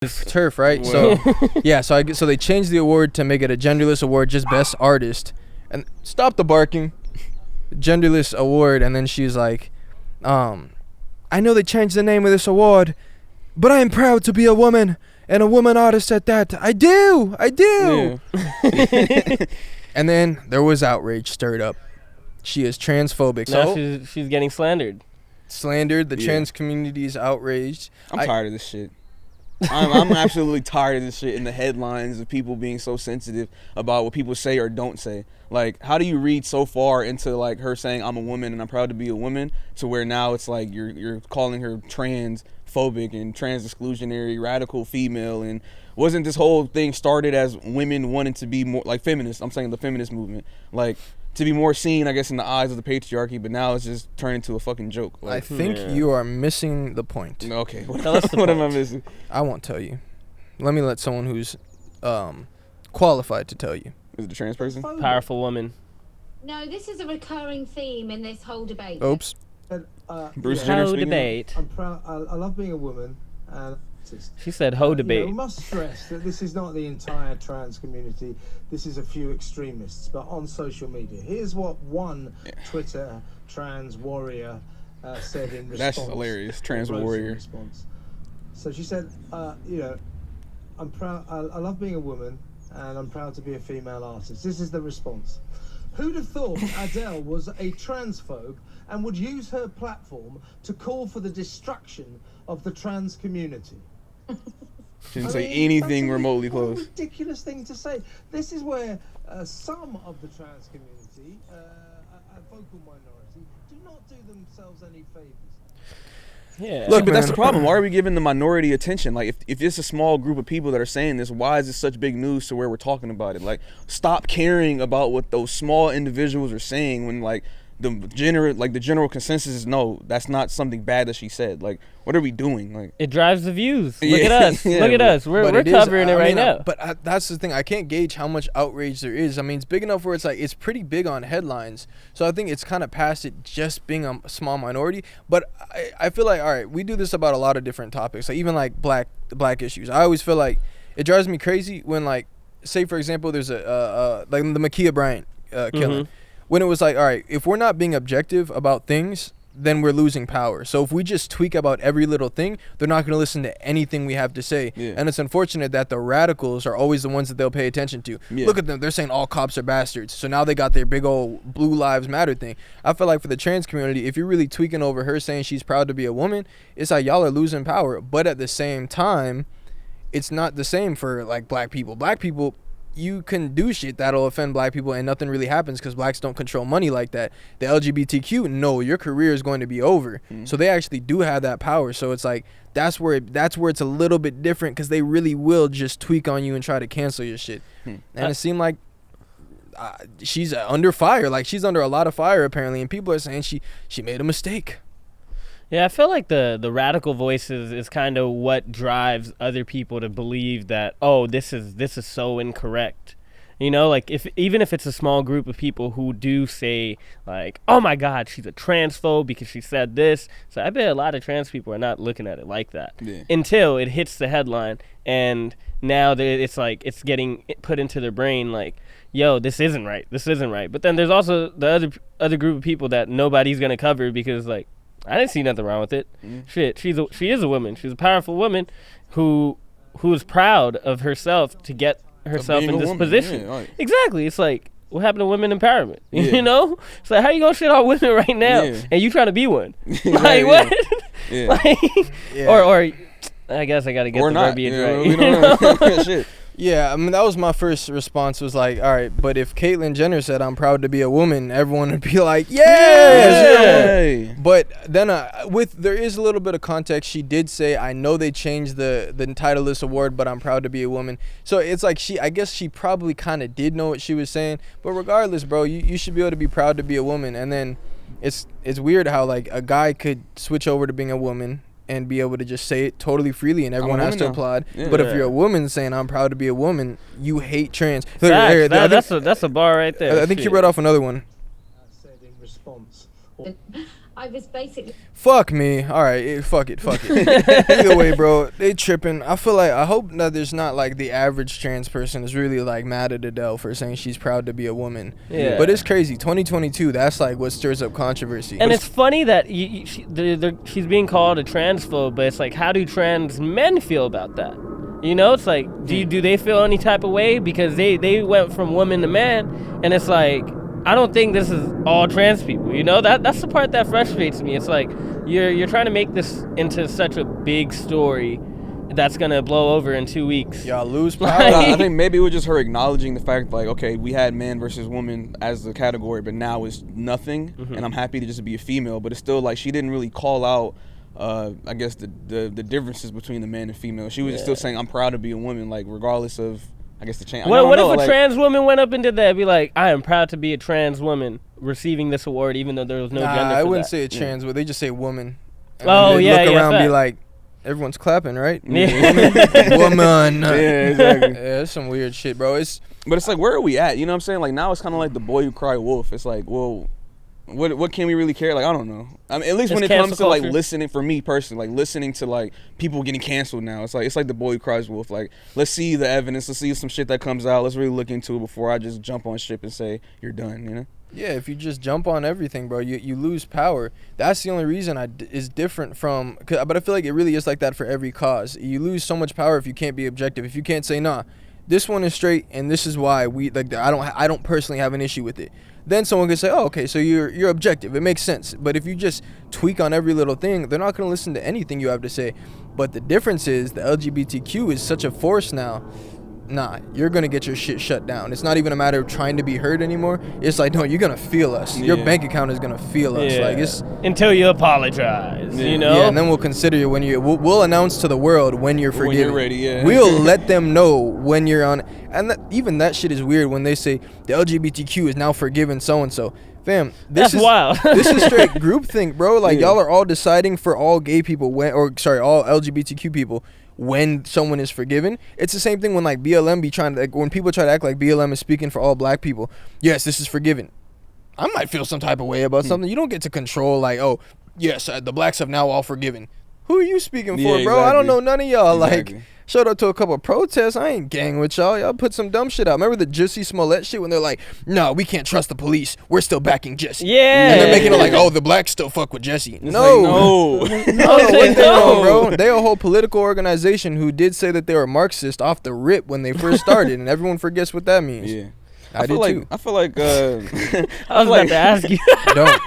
turf, right? So yeah, so they changed the award to make it a genderless award, just best artist. And stop the barking. Genderless award, and then she's like, I know they changed the name of this award, but I am proud to be a woman and a woman artist at that. I do. Yeah. And then there was outrage stirred up. She is transphobic. Now she's getting slandered. The trans community is outraged. I'm tired of this shit. I'm absolutely tired of this shit in the headlines of people being so sensitive about what people say or don't say. Like, how do you read so far into like her saying I'm a woman and I'm proud to be a woman to where now it's like you're calling her transphobic and trans exclusionary, radical female? And wasn't this whole thing started as women wanting to be more like feminists? I'm saying the feminist movement, like to be more seen, I guess, in the eyes of the patriarchy, but now it's just turned into a fucking joke. Like, I think you are missing the point. Okay, what am I missing? I won't tell you. Let me let someone who's qualified to tell you. Is it a trans person? Powerful woman. No, this is a recurring theme in this whole debate. Oops. Bruce Jenner Ho speaking? debate. I'm proud. I love being a woman. And She said ho debate. we must stress that this is not the entire trans community. This is a few extremists, but on social media. Here's what one Twitter trans warrior said in response. That's hilarious. Trans warrior. Response. So she said, I'm proud. I love being a woman, and I'm proud to be a female artist. This is the response. Who'd have thought Adele was a transphobe and would use her platform to call for the destruction of the trans community? She didn't say anything remotely close. What a ridiculous thing to say. This is where some of the trans community, a vocal minority, do not do themselves any favors. Yeah. Look, but that's the problem. Why are we giving the minority attention? Like, if it's a small group of people that are saying this, why is this such big news to where we're talking about it? Like, stop caring about what those small individuals are saying when, like, the general consensus is no, that's not something bad that she said. Like, what are we doing? Like, it drives the views. Look at us. Look at us. We're covering it right now. But that's the thing. I can't gauge how much outrage there is. I mean, it's big enough where it's like it's pretty big on headlines. So I think it's kind of past it just being a small minority. But I feel like, all right, we do this about a lot of different topics. Like even like black issues. I always feel like it drives me crazy when, like, say for example, there's like the Ma'Khia Bryant killing. When it was like, all right, if we're not being objective about things, then we're losing power. So if we just tweak about every little thing, they're not going to listen to anything we have to say. Yeah. And it's unfortunate that the radicals are always the ones that they'll pay attention to. Yeah. Look at them. They're saying all cops are bastards. So now they got their big old Blue Lives Matter thing. I feel like for the trans community, if you're really tweaking over her saying she's proud to be a woman, it's like y'all are losing power. But at the same time, it's not the same for like black people. Black people, you can do shit that'll offend black people and nothing really happens because blacks don't control money like that. The LGBTQ, no, your career is going to be over. So they actually do have that power. So it's like that's where it's a little bit different because they really will just tweak on you and try to cancel your shit. And it seemed like she's under fire. Like she's under a lot of fire apparently, and people are saying she made a mistake. Yeah, I feel like the radical voices is kind of what drives other people to believe that, oh, this is so incorrect. You know, like even if it's a small group of people who do say like, oh my God, she's a transphobe because she said this. So I bet a lot of trans people are not looking at it like that until it hits the headline, and now it's like it's getting put into their brain like, yo, this isn't right. But then there's also the other group of people that nobody's gonna cover because like, I didn't see nothing wrong with it. Shit, she is a woman. She's a powerful woman who is proud of herself to get herself in this position. Yeah, right. Exactly. It's like, what happened to women empowerment? Yeah. You know? It's like, how you gonna shit on women right now and you trying to be one? Like what? Or I guess I gotta get the verbiage right. We don't know. Shit. Yeah, I mean, that was my first response was like, all right, but if Caitlyn Jenner said I'm proud to be a woman, everyone would be like, yes! But then there is a little bit of context. She did say, I know they changed the title of this award, but I'm proud to be a woman. So it's like I guess she probably kind of did know what she was saying. But regardless, bro, you should be able to be proud to be a woman. And then it's weird how like a guy could switch over to being a woman and be able to just say it totally freely and everyone has to applaud. But if you're a woman saying I'm proud to be a woman, you hate trans. That's a bar right there. I think you read off another one. Said in response. I was basically Fuck me. All right, fuck it. Either way, bro, they tripping. I feel like I hope that there's not like the average trans person is really like mad at Adele for saying she's proud to be a woman. Yeah. But it's crazy. 2022. That's like what stirs up controversy. And it's funny that she's being called a transphobe, but it's like, how do trans men feel about that? You know, it's like, do they feel any type of way because they went from woman to man, and it's like, I don't think this is all trans people. You know, that's the part that frustrates me. It's like you're trying to make this into such a big story that's gonna blow over in 2 weeks. Y'all lose power. I think maybe it was just her acknowledging the fact, like, okay, we had man versus woman as the category, but now it's nothing, and I'm happy to just be a female. But it's still like she didn't really call out, I guess the differences between the man and female. She was just still saying, I'm proud to be a woman, like regardless of, I guess, the change. What if a trans woman went up and did that? It'd be like, I am proud to be a trans woman receiving this award, even though there was no gender. I for wouldn't that. say a trans, but they just say woman. And Oh, they yeah, look around and be fact. like, everyone's clapping, right? Yeah. Woman. Yeah, exactly. Yeah, it's some weird shit, bro. But it's like, where are we at? You know what I'm saying? Like, now it's kind of like the boy who cried wolf. It's like, well, what can we really care? Like, I don't know. I mean, at least when it comes to like listening, for me personally, like listening to like people getting canceled now, it's like the boy who cries wolf. Like, let's see the evidence, let's see some shit that comes out, let's really look into it before I just jump on ship and say you're done. You know? Yeah, if you just jump on everything, bro, you lose power. That's the only reason is different from. But I feel like it really is like that for every cause. You lose so much power if you can't be objective. If you can't say, nah, this one is straight, and this is why we like. I don't personally have an issue with it. Then someone can say, oh, okay, so you're objective. It makes sense. But if you just tweak on every little thing, they're not going to listen to anything you have to say. But the difference is the LGBTQ is such a force now. Nah, you're going to get your shit shut down. It's not even a matter of trying to be heard anymore. It's like, no, you're going to feel us. Your bank account is going to feel us. Like it's until you apologize, you know? Yeah, and then we'll consider you when we'll announce to the world when you're forgiven. When you're ready, yeah. We'll let them know when you're on. And even that shit is weird when they say the LGBTQ is now forgiven so-and-so. Fam, That's wild. This is straight groupthink, bro. Like, y'all are all deciding for all gay people all LGBTQ people when someone is forgiven. It's the same thing when like BLM be trying to, like, when people try to act like BLM is speaking for all black people. Yes, this is forgiven. I might feel some type of way about something. You don't get to control like, oh, yes, the blacks have now all forgiven. Who are you speaking for, bro? Exactly. I don't know none of y'all. Exactly. Like, showed up to a couple of protests. I ain't gang with y'all. Y'all put some dumb shit out. Remember the Jussie Smollett shit when they're like, no, we can't trust the police. We're still backing Jesse. Yeah. And they're making it like, oh, the blacks still fuck with Jesse. It's No. like, no. No, what they No. on, bro? They a whole political organization who did say that they were Marxist off the rip when they first started, and everyone forgets what that means. Yeah. I did feel like, too. I feel like I was about to ask you. Don't.